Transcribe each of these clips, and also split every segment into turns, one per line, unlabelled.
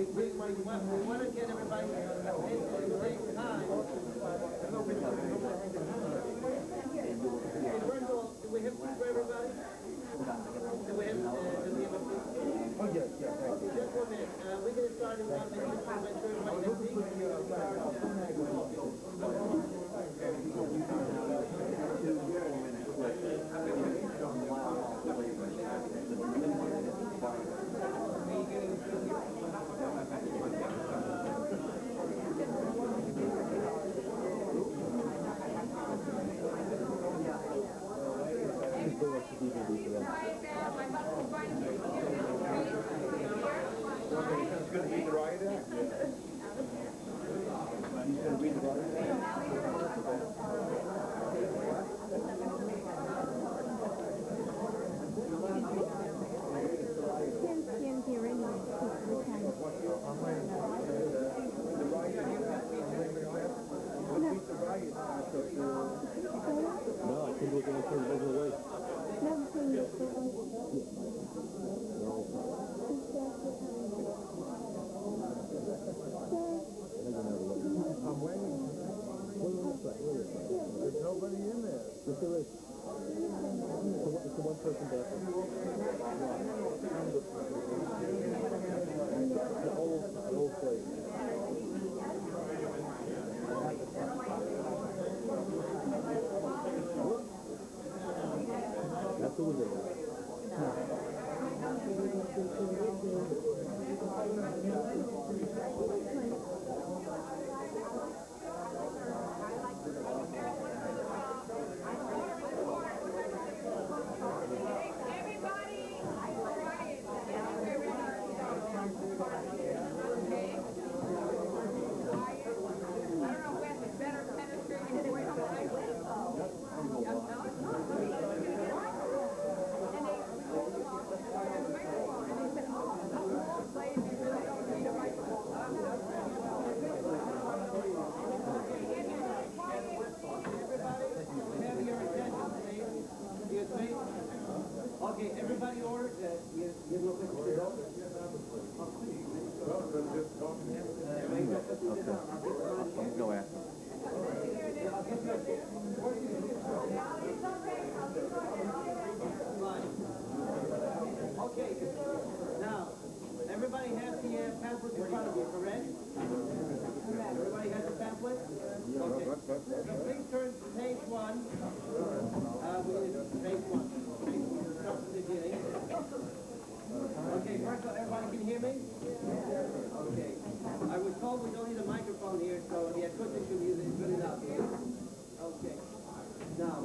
want to get everybody into the same time. Do we have food for everybody? Do we have food?
Oh, yes, yes.
Just 1 minute. We're going to start in 1 minute. Make sure everybody has seats. Okay, everybody ordered
Go ahead.
Okay, now, everybody has the pamphlet in front of you, correct? Everybody has the pamphlet? Okay. So please turn to page 1. Page 1. Start from the beginning. Okay, first of all, everybody can hear me? Okay. I was told we don't need a microphone here, so the acoustic music is good enough. Okay. Now,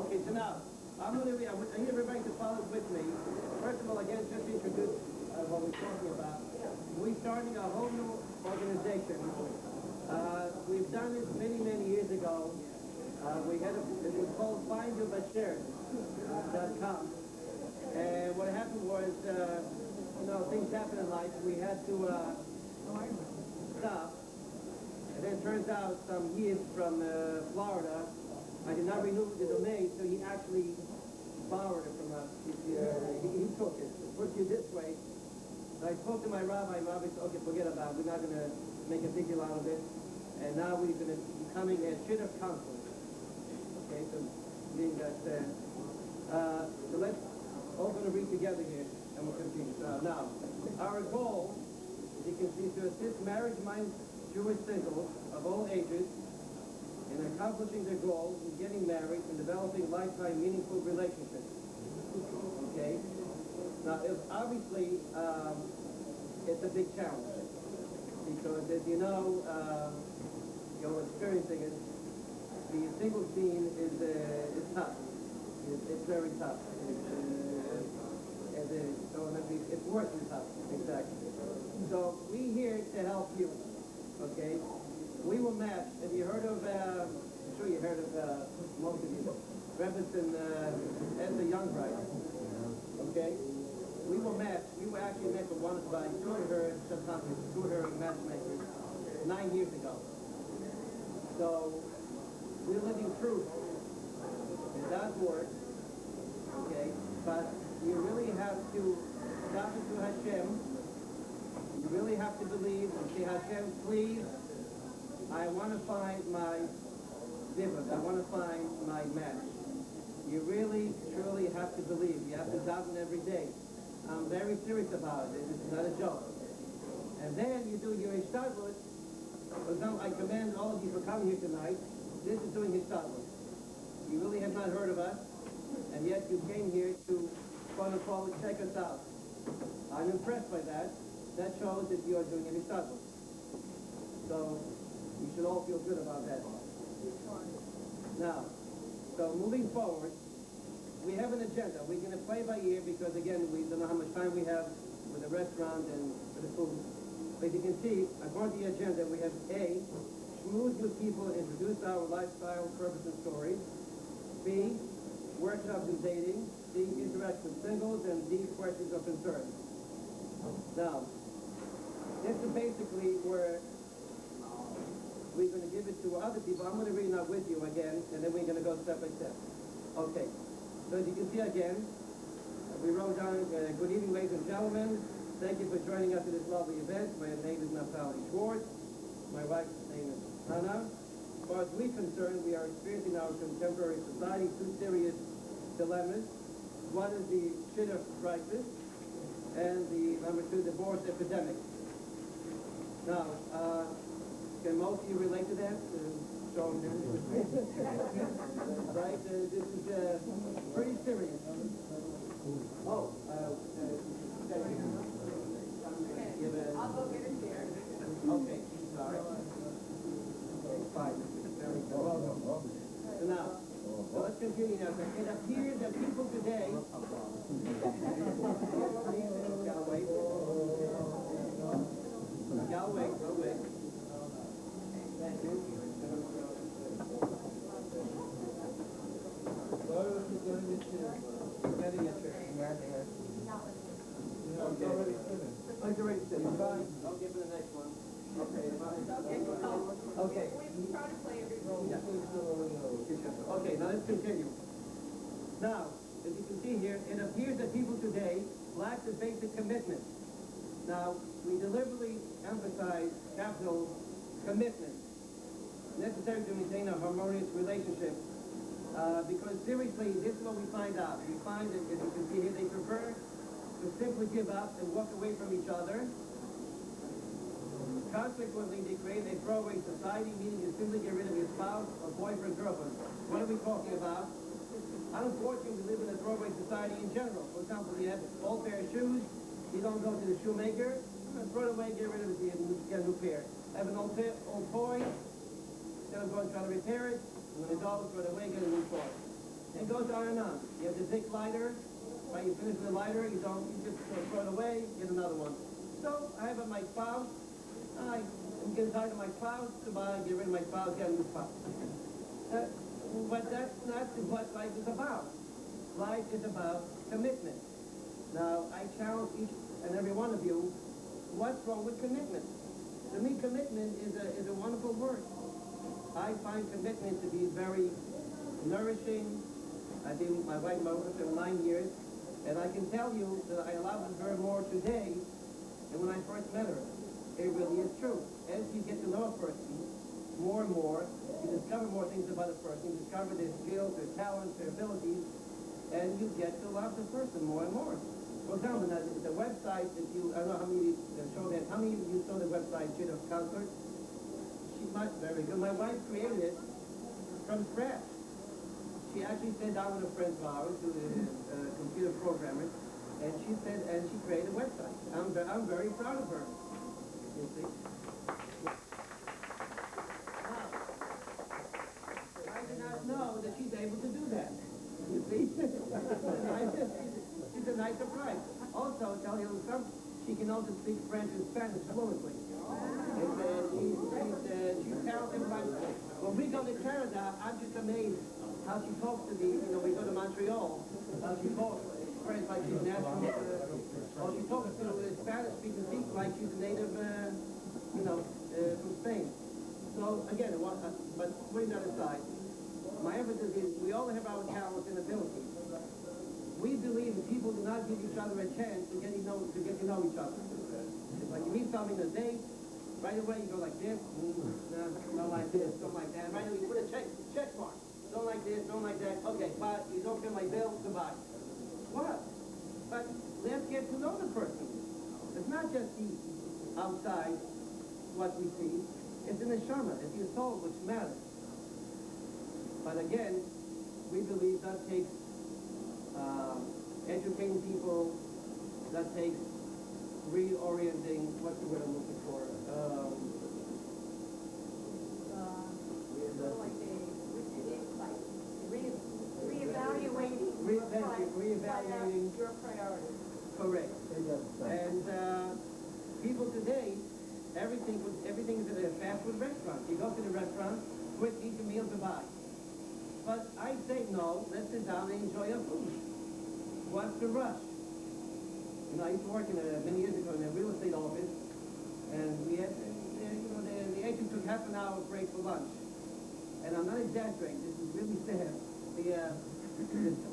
okay, so now, I need everybody to follow with me. First of all, again, just to introduce what we're talking about. We're starting a whole new organization. We've done this many, many years ago. It was called FindYourBashir.com. And what happened was, things happen in life. We had to stop. And then it turns out some Yid from Florida, I did not renew the domain, so he actually borrowed it from us. He took it. Put you this way. I spoke to my rabbi, and Rabbi said, okay, forget about it. We're not going to make a big deal out of it. And now we're going to be becoming a shidduch council. Okay, so meaning that, so let's all going to read together here, and we'll continue. Now, our goal, as you can see, is to assist marriage-minded Jewish singles of all ages in accomplishing their goals in getting married and developing lifetime meaningful relationships. Okay? Now, obviously, it's a big challenge because, as you know, you're experiencing it. The single scene is tough. It's very tough. It's worse than tough, exactly. So we're here to help you. Okay? We will match. Have you heard of? I'm sure you heard of most of you. Rebbetzin as a young bride. Okay? We will match. We were actually met with one by two of her matchmakers 9 years ago. So we're living truth. It does work, okay? But you really have to tap into Hashem. You really have to believe and say, Hashem, please, I want to find my divid. I want to find my match. You really, truly have to believe. You have to daven every day. I'm very serious about it. This is not a joke. And then you do your hishtadlut. For example, I commend all of you for coming here tonight. This is doing hishtadlut. You really have not heard of us, and yet you came here to, quote-unquote, check us out. I'm impressed by that. That shows that you are doing a hishtadlut. So you should all feel good about that. Now, so moving forward, we have an agenda. We're going to play by ear because, again, we don't know how much time we have with the restaurant and for the food. But as you can see, according to the agenda, we have A, schmooze with people, introduce our lifestyle, purpose, and stories. B, workshops and dating. C, interact with singles. And D, questions or concerns. Now, this is basically where we're going to give it to other people. I'm going to read it out with you again, and then we're going to go step by step. Okay. So as you can see again, we wrote down, good evening, ladies and gentlemen. Thank you for joining us at this lovely event. My name is Naftali Schwartz. My wife's name is Hannah. As far as we're concerned, we are experiencing in our contemporary society two serious dilemmas. One is the shidduch crisis, and the number two, divorce epidemic. Now, can most of you relate to that? Show them here. Right? This is pretty serious. Oh,
I'll go get a chair.
okay, sorry. Okay, fine. Very good. So now, so let's continue now. It appears that people today... Gotta wait. Gotta wait, go wait. Thank you. Getting a chair. Okay. It's already finished. Fine. I'll give it the next one. Okay, fine. Okay.
We try to play every role.
Yeah. Okay, now let's continue. Now, as you can see here, it appears that people today lack the basic commitment. Now, we deliberately emphasize capital commitment, necessary to maintain a harmonious relationship. Because seriously, this is what we find out. We find that, as you can see here, they prefer to simply give up and walk away from each other. Consequently, they create a throwaway society, meaning you simply get rid of your spouse or boyfriend, girlfriend. What are we talking about? Unfortunately, we live in a throwaway society in general. For example, you have an old pair of shoes, you don't go to the shoemaker, throw it away, get rid of it, get a new pair. Have an old toy, instead of going to try to repair it, when it's all throw it away, get a new toy. And it goes on and on. You have the Bic lighter, right? You finish the lighter, you just throw it away, get another one. So I have my spouse. I'm getting tired of my spouse. Goodbye, get rid of my spouse, get a new spouse. But that's not what life is about. Life is about commitment. Now, I challenge each and every one of you, what's wrong with commitment? To me, commitment is a wonderful word. I find commitment to be very nourishing. I've been with my wife and my husband for 9 years, and I can tell you that I love her more today than when I first met her. It really is true. As you get to know a person more and more, you discover more things about a person, you discover their skills, their talents, their abilities, and you get to love the person more and more. For example, now, the website that you, I don't know how many of you show that, how many of you saw the website Shidduch Concert? Very good. My wife created it from scratch. She actually sat down with a friend of ours who is a computer programmer, and she created a website. I'm very proud of her. You see? Now, I did not know that she's able to do that. You see? She's a nice surprise. Also, tell you something, she can also speak French and Spanish fluently. She's talented. When we go to Canada, I'm just amazed how she talks to we go to Montreal, how she talks French like she's natural. Or she talks to Spanish-speaking people like she's a native, from Spain. So, again, but putting that aside, difference is we all have our talents and abilities. We believe that people do not give each other a chance to get to know each other. It's like you meet somebody on a date, right away you go like this, no, don't like this, don't like that. Right away you put a check mark. Don't like this, don't like that. Okay, but you don't pay my bill, goodbye. What? But let's get to know the person. It's not just the outside, what we see. It's the neshama, it's your soul which matters. But again, we believe that takes educating people, that takes reorienting, what's the word I'm looking for?
Sort of like reevaluating
Reevaluating.
your priorities.
Correct. And people today, everything is at a fast food restaurant. You go to the restaurant, quick, eat your meal, goodbye. But I say no, let's sit down and enjoy our food. What's the rush? You know, I used to work many years ago in a real estate office, and we had, the agent took half an hour break for lunch. And I'm not exaggerating, this is really sad.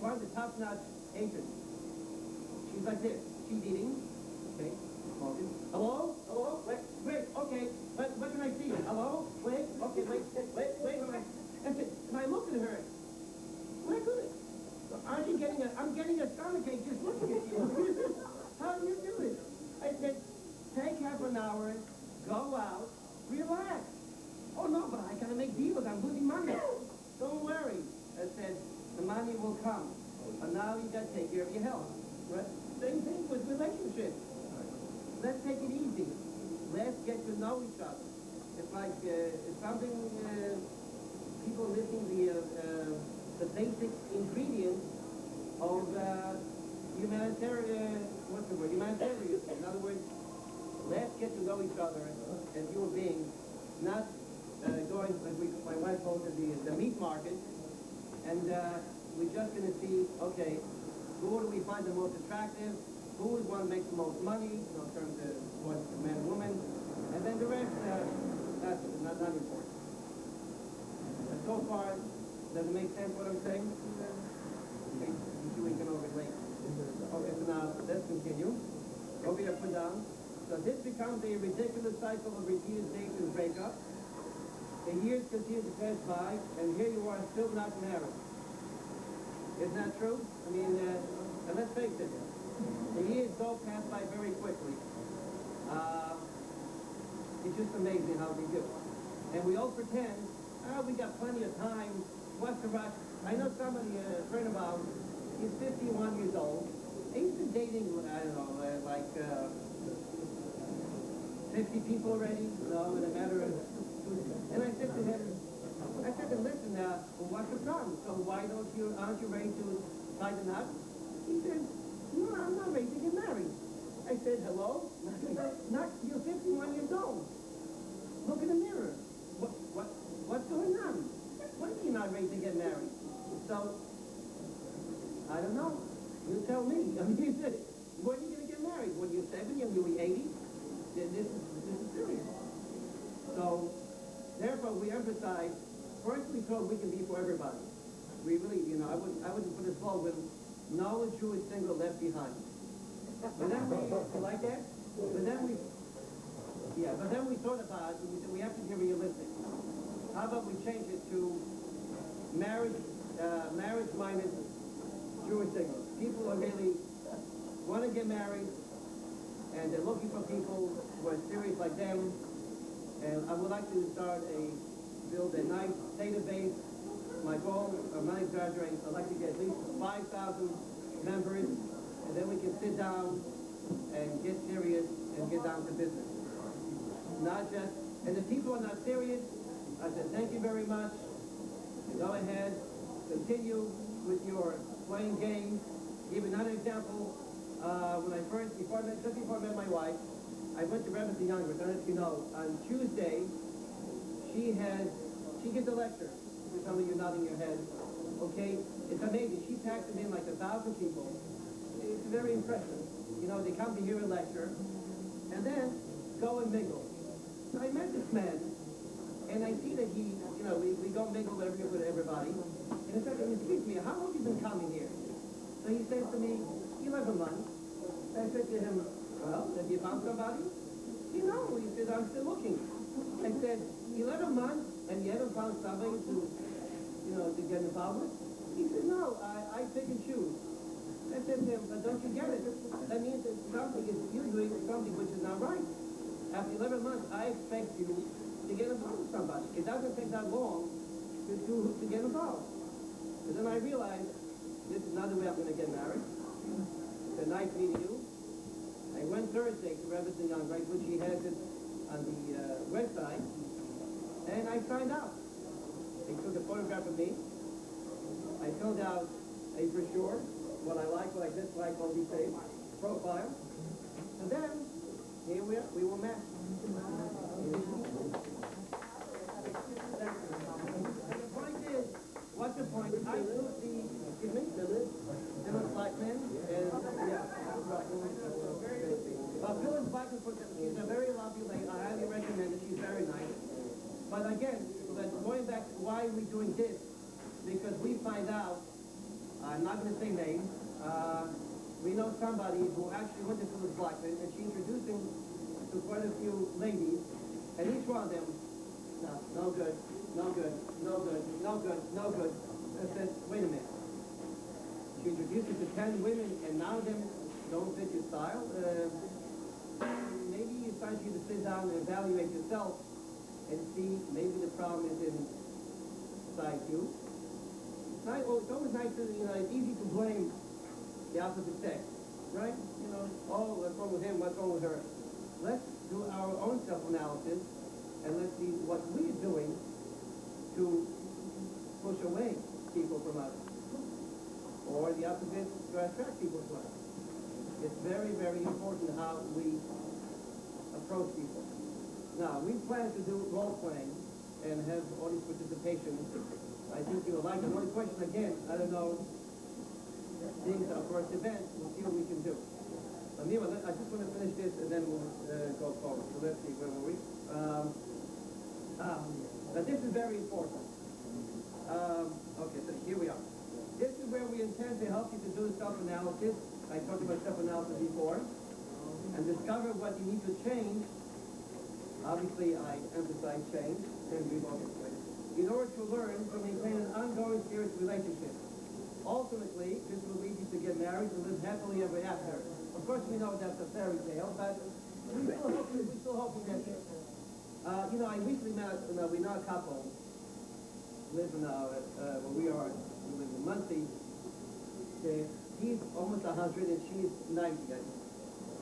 One of the top-notch agents, she's like this, she's eating, okay, smoking. Hello? Hello? Wait, okay, what can I see? Hello? Wait, okay, wait. And I looked at her, my goodness, I'm getting a stomach ache just looking at you. How do you do it? I said, take half an hour, go out, relax. Oh no, but I gotta make deals, I'm losing money. Don't worry. I said, the money will come. And now you gotta take care of your health. Right? Same thing with relationships. Let's take it easy. Let's get to know each other. It's like, it's something, people missing the basic ingredients of humanitarian, what's the word? Humanitarianism. In other words, let's get to know each other as human beings, not going, like my wife calls it, the meat market, and we're just going to see, okay, who do we find the most attractive, who is one that makes the most money, in terms of what's man and woman, and then the rest, that's not important. And so far, does it make sense what I'm saying? Okay, we can overlay. Okay, so now let's continue. Over here, put down. So this becomes a ridiculous cycle of repeated dates and breakups. The years continue to pass by, and here you are still not married. Isn't that true? I mean, and let's face it, the years go pass by very quickly. It's just amazing how they do. And we all pretend, we got plenty of time. What's the rush? I know somebody, a friend of ours, he's 51 years old. He's been dating, I don't know, like 50 people already, in a matter of... And I said to him, listen, well, what's the problem? So aren't you ready to tie the knot? He said, no, I'm not ready to get married. I said, hello? You're 51 years old. Look in the mirror. What's going on? When are you not ready to get married? So, I don't know. You tell me. I mean, when are you going to get married? When you're 70 and you'll be 80? This is serious. So, therefore, we emphasize, first we thought we can be for everybody. We really, I wouldn't put a slogan, no Jewish single left behind. But then you like that? But then we thought about it, and we said we have to be realistic. How about we change it to marriage minus Jewish singles? People who really want to get married, and they're looking for people who are serious like them. And I would like to build a nice database. My goal, I'm not exaggerating, I'd like to get at least 5,000 members, and then we can sit down and get serious and get down to business. Not just, and if people are not serious, I said, thank you very much. Go ahead, continue with your playing games. Give another example. Before I met my wife, I went to Rebbe the Younger. I don't know if you know. On Tuesday, she gives a lecture. For some of you nodding your head. Okay? It's amazing. She packs it in like 1,000 people. It's very impressive. They come to hear a lecture, and then go and mingle. So I met this man, and I see that he, we go mingle with everybody. And he said, excuse me, how long have you been coming here? So he says to me, 11 months. I said to him, well, have you found somebody? He no. He said, I'm still looking. I said, 11 months and you haven't found somebody to, to get involved with? He said, no, I pick and choose. I said to him, but don't you get it? That means that something is, you're doing something which is not right. After 11 months, I expect you to get involved with somebody. It doesn't take that long to get involved. And then I realized, this is not the way I'm going to get married. It's a nice meeting you. I went Thursday to Rebbetzin Young, right, which he has it on the website, and I signed out. They took a photograph of me. I filled out a brochure, what I like, what I dislike, all these things, profile. And then, here we were met. The point is, what's the point? I took the, excuse me, Dylan Blackman, and, Dylan Blackman, she's a very lovely lady. I highly recommend it. She's very nice. But again, going back to why we're doing this, because we find out, I'm not going to say names, we know somebody who actually went to Phyllis Blackman, and she introduced him to quite a few ladies, and each one of them, no good, no good, no good, no good, no good. I said, wait a minute. She introduced him to 10 women, and none of them don't fit your style. Maybe it's time for you to sit down and evaluate yourself and see maybe the problem is inside you. It's always nice to, it's easy to blame the opposite sex, right? Oh, what's wrong with him, what's wrong with her? Let's do our own self-analysis, and let's see what we're doing to push away people from us, or the opposite, to attract people to us. It's very, very important how we approach people. Now, we plan to do role-playing and have audience participation. I think you will like it. The only question, again, I don't know, being our first event, we'll see what we can do. I just want to finish this and then we'll go forward. So let's see, where were we? But this is very important. Okay, so here we are. This is where we intend to help you to do self-analysis. I talked about self-analysis before. And discover what you need to change. Obviously, I emphasize change, and we've always played it. In order to learn to maintain an ongoing serious relationship. Ultimately, this will lead you to get married and live happily ever after. Of course, we know that's a fairy tale, but we're still hoping that, I recently met, we know a couple, live in, where we live in Muncie. He's almost 100 and she's 90, I think.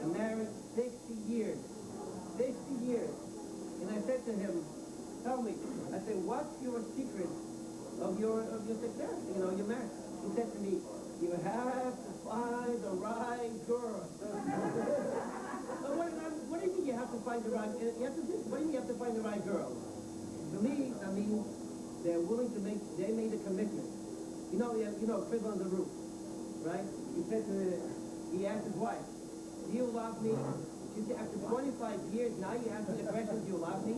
And married 60 years. 60 years. And I said to him, tell me, I said, what's your secret of your success, your marriage? He said to me, you have to find the right girl. What do you mean you have to find the right, what do you mean you have to find the right girl? To me, I mean, they're willing to they made a commitment. Fiddle on the Roof, right? He asked his wife, do you love me? She said, after 25 years, now you ask me the question, do you love me?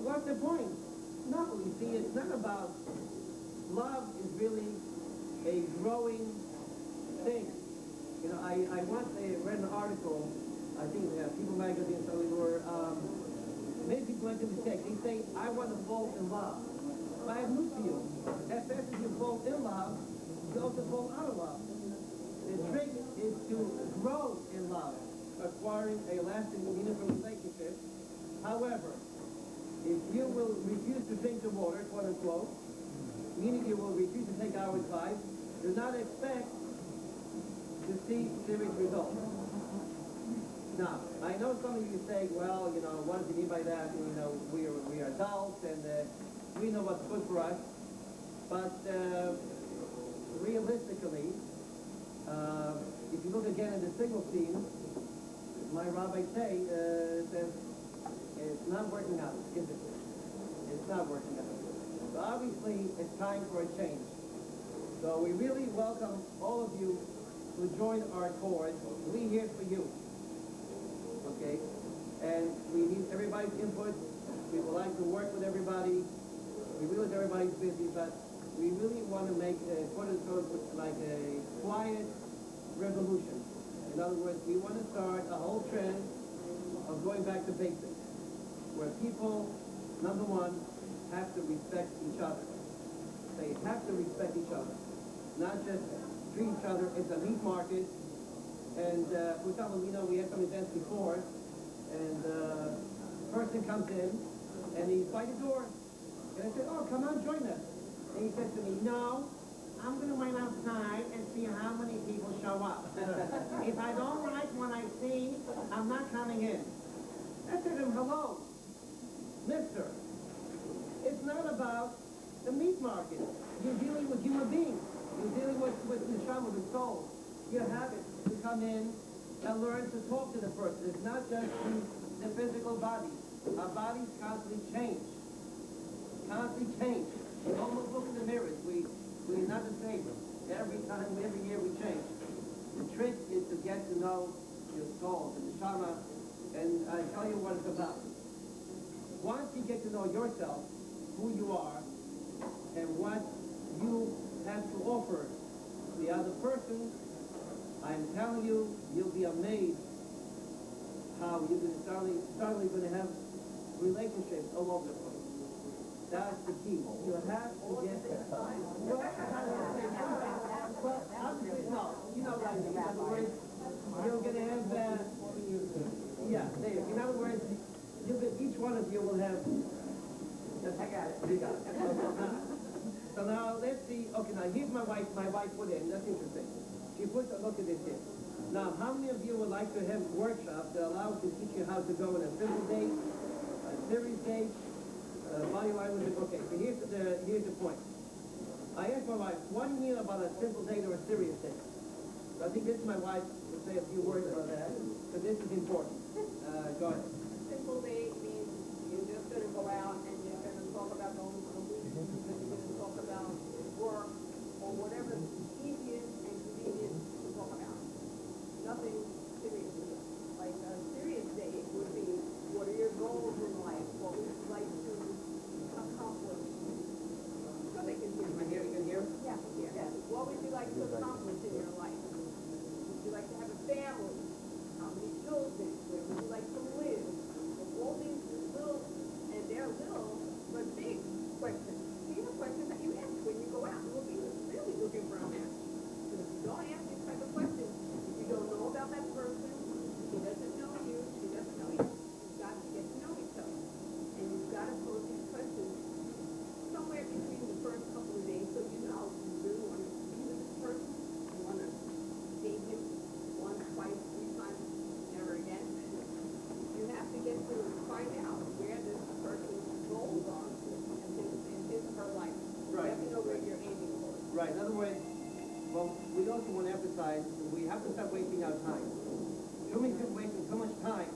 What's the point? No, you see, it's not about, love is really a growing thing. I once read an article, I think People Magazine, so we were, many people make a mistake. They say, I want to fall in love. But I have news for you. As fast as you fall in love, you also fall out of love. The trick is to grow in love, acquiring a lasting, meaningful relationship. However, if you will refuse to drink the water, quote unquote, meaning you will refuse to take our advice, do not expect to see serious results. Now, I know some of you say, well, what do you mean by that? We are adults and we know what's good for us. But realistically, if you look again at the signal scene, my rabbi says it's not working out, is it? It's not working out. So obviously, it's time for a change. So we really welcome all of you to join our cause. We're here for you. Okay? And we need everybody's input. We would like to work with everybody. We realize everybody's busy, but we really want to make put it sort of like a quiet revolution. In other words, we want to start a whole trend of going back to basics, where people, number one, have to respect each other. They have to respect each other, not just treat each other. It's a meat market, and for example, we had some events before, and a person comes in, and he's by the door, and I said, "Oh, come on, join us." And he said to me, "No, I'm going to wait outside and see how many people show up. If I don't like what I see, I'm not coming in." I said to him, "Hello, mister. It's not about the meat market. You're dealing with human beings. You're dealing with neshama, with soul. You have it to come in and learn to talk to the person. It's not just the physical body. Our bodies constantly change. Constantly change. We almost look in the mirrors. We're not the same. Every year we change. The trick is to get to know your soul, the neshama, and I tell you what it's about. Once you get to know yourself, who you are, and what you have to offer the other person, I'm telling you, you'll be amazed how you're going to suddenly going to have relationships all over the place. That's the key. You have to get well, obviously, no. You know what I mean. In other words, you're going to have in other words, each one of you will have. I got it. You got it. So now let's see. Okay, now here's my wife. My wife put in. That's interesting. She puts a look at this here. Now, how many of you would like to have workshops that allow us to teach you how to go on a simple date, a serious date, body language? Okay, so here's the point. I asked my wife, what do you mean about a simple date or a serious date? So I think this is my wife will say a few words about that, because this is important. Go ahead.
Simple date means you're just going to go out and you're going to talk about going to the week, you're going to talk about work, or whatever is easiest and convenient to talk about. Nothing serious. Like a serious date would be, what are your goals in life? What would you like to accomplish? So they can hear.
You can hear?
Yeah, yeah. What would you like to accomplish in your life? Would you like to have a family? How many children? Where would you like to live? All these little, and they're little, but big questions. These are questions that you ask when you go out. You will be really looking for a match. But if you don't ask these type of questions, if you don't know about that person, he doesn't know you, she doesn't know you, you've got to get to know each other. And you've got to pose these questions somewhere between the first couple of days, so you know you really want to be with this person, you want to date him once, twice, 3 times, never again. You have to get to find out where this person's goals are in his or her life.
Right.
You have to know where you're aiming for.
Right. In other words, well, we also want to emphasize we have to stop wasting our time. Too many people wasting too much time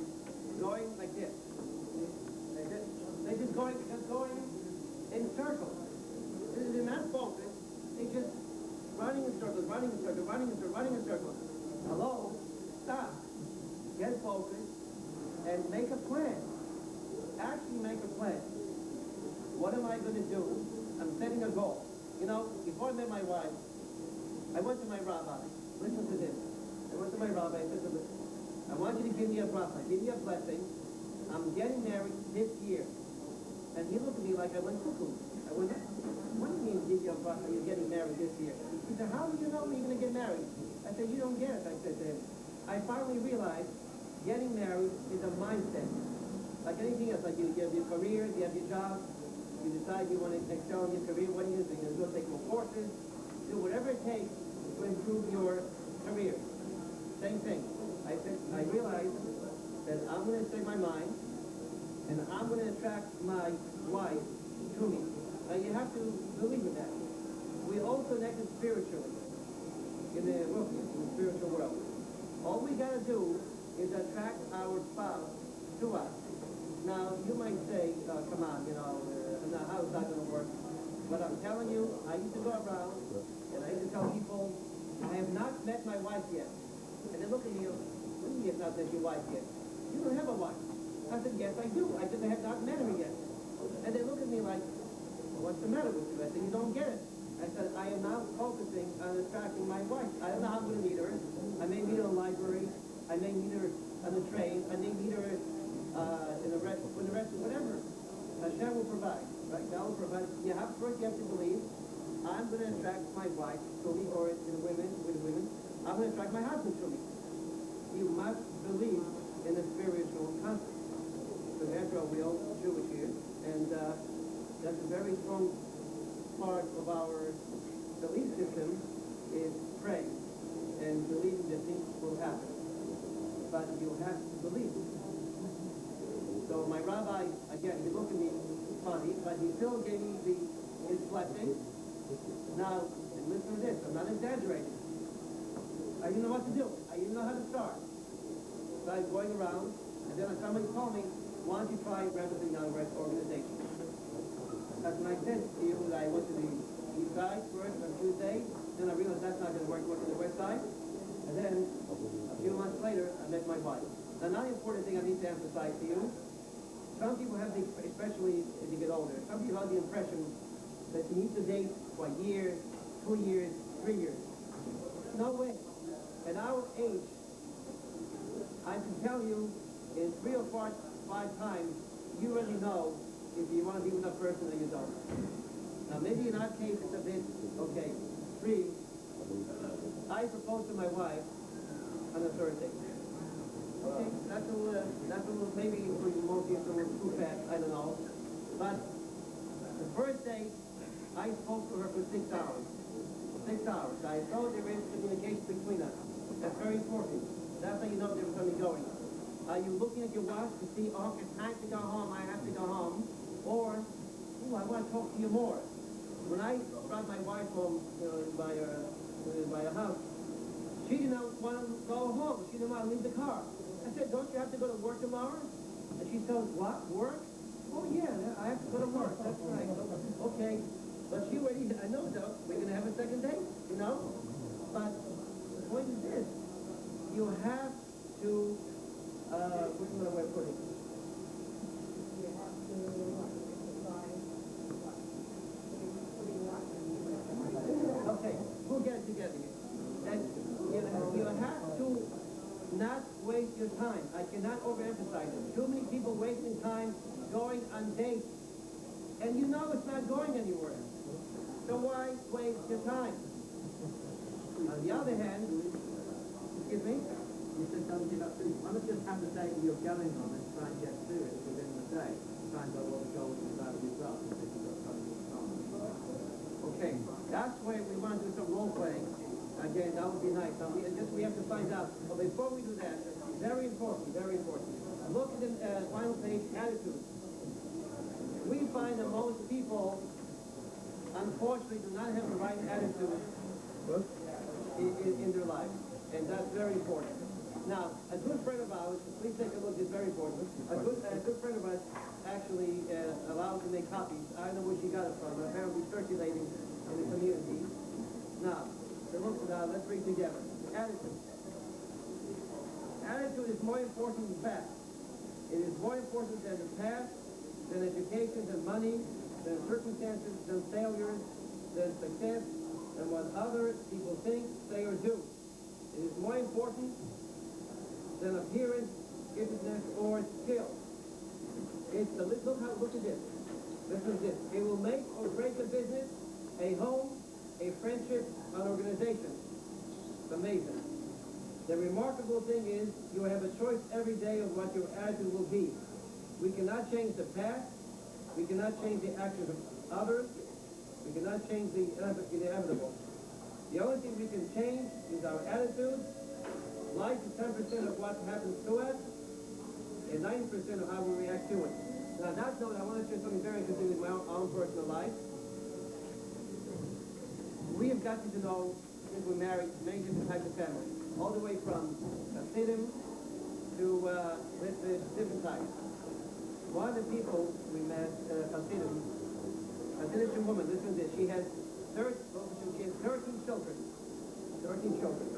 going like this. They're just going in circles. They're not focused. They're just running in circles, running in circles, running in circles, running in circles. Hello? Stop. Get focused and make a plan. Actually make a plan. What am I going to do? I'm setting a goal. You know, before I met my wife, I went to my rabbi. Listen to this. I went to my rabbi. I said to him, I want you to give me a bracha, give me a blessing. I'm getting married this year. And he looked at me like I went cuckoo. I went, what do you mean give you a bracha, you're getting married this year? He said, how do you know when you're going to get married? I said, you don't get it, I said to him. I finally realized getting married is a mindset. Like anything else, like you have your career, you have your job, you decide you want to excel in your career, what are you going to do? You're going to take more courses, do whatever it takes to improve your career. Same thing. I realized that I'm going to set my mind, and I'm going to attract my wife to me. Now you have to believe in that. We're all connected spiritually in the spiritual world. All we got to do is attract our spouse to us. Now, you might say, come on, how is that going to work? But I'm telling you, I used to go around, and I used to tell people, I have not met my wife yet. And they look at me, what do you mean you have not met your wife yet? You don't have a wife. I said, yes, I do. I have not met her yet. And they look at me like, what's the matter with you? I said, you don't get it. I said, I am now focusing on attracting my wife. I don't know how I'm going to meet her. I may meet her in the library. I may meet her on the train. I may meet her in the restaurant, whatever. Hashem will provide. Right? God will provide. First you have to believe, I'm going to attract my wife to me, or with women. I'm going to attract my husband to me. You must believe in the spiritual concept. Because after all, we all Jewish here, and that's a very strong part of our belief system is praying and believing that things will happen. But you have to believe. So my rabbi, again, he looked at me funny, but he still gave me his blessing. Now, and listen to this, I'm not exaggerating. I didn't know what to do. I didn't know how to start. So I was going around, and then somebody told me, why don't you try Rebbe's Young Reds organization? That's when I said to you that I went to the east side first on Tuesday, then I realized that's not going to work on the west side, and then a few months later, I met my wife. Now, another important thing I need to emphasize to you, some people have the, especially as you get older, some people have the impression that you need to date for a year, 2 years, 3 years. No way. At our age, I can tell you in 3 or 4, 5 times, you already know if you want to be with a person or you don't. Now maybe in our case it's a bit, okay, 3, I proposed to my wife on a Thursday. Okay, that's a little, maybe for you mostly it's a little too fast, I don't know. But the first day, I spoke to her for 6 hours. 6 hours. I saw there is communication between us. That's very important. That's how you know there's something going. Are you looking at your watch to see, oh, it's time to go home, I have to go home? Or, oh, I want to talk to you more. When I brought my wife home by her house, she did not want to go home. She didn't want to leave the car. I said, don't you have to go to work tomorrow? And she said, what, work? Oh, yeah, I have to go to work. That's right. Okay. But she already, I know though, we're going to have a second date, you know? But the point is this, you have to, what's another way of putting it? Okay, we'll get it together. And you have to not waste your time. I cannot overemphasize it. Too many people wasting time going on dates. And you know it's not going anywhere. So why waste your time? On the other hand, excuse me?
You said something about food. Why not just have the date you're going on and try and get through it within the day? Try and go what the goal is about yourself and if you've got something on.
Okay, that's where we want to do some role playing. Again, that would be nice. Now, we have to find out. But before we do that, very important, very important. Look at the final page, attitude. We find that most people, unfortunately, do not have the right attitude in their life. And that's very important. Now, a good friend of ours, please take a look, it's very important. A good friend of ours actually allowed to make copies. I don't know where she got it from, but apparently circulating in the community. Now, let's read together. Attitude. Attitude is more important than facts. It is more important than the past, than education, than money, than circumstances, than failures, than success, than what other people think, say, or do. It is more important than appearance, giftedness, or skill. Look at this. Listen to this. It will make or break a business, a home, a friendship, an organization. It's amazing. The remarkable thing is you have a choice every day of what your attitude will be. We cannot change the past. We cannot change the actions of others. We cannot change the inevitable. The only thing we can change is our attitude. Life is 10% of what happens to us, and 90% of how we react to it. Now, on that note, I want to share something very interesting in my own personal life. We have gotten to know, since we're married, many different types of families, all the way from Hasidim to different types. One of the people we met, Hasidic woman, listen to this, she has 13 children. 13 children.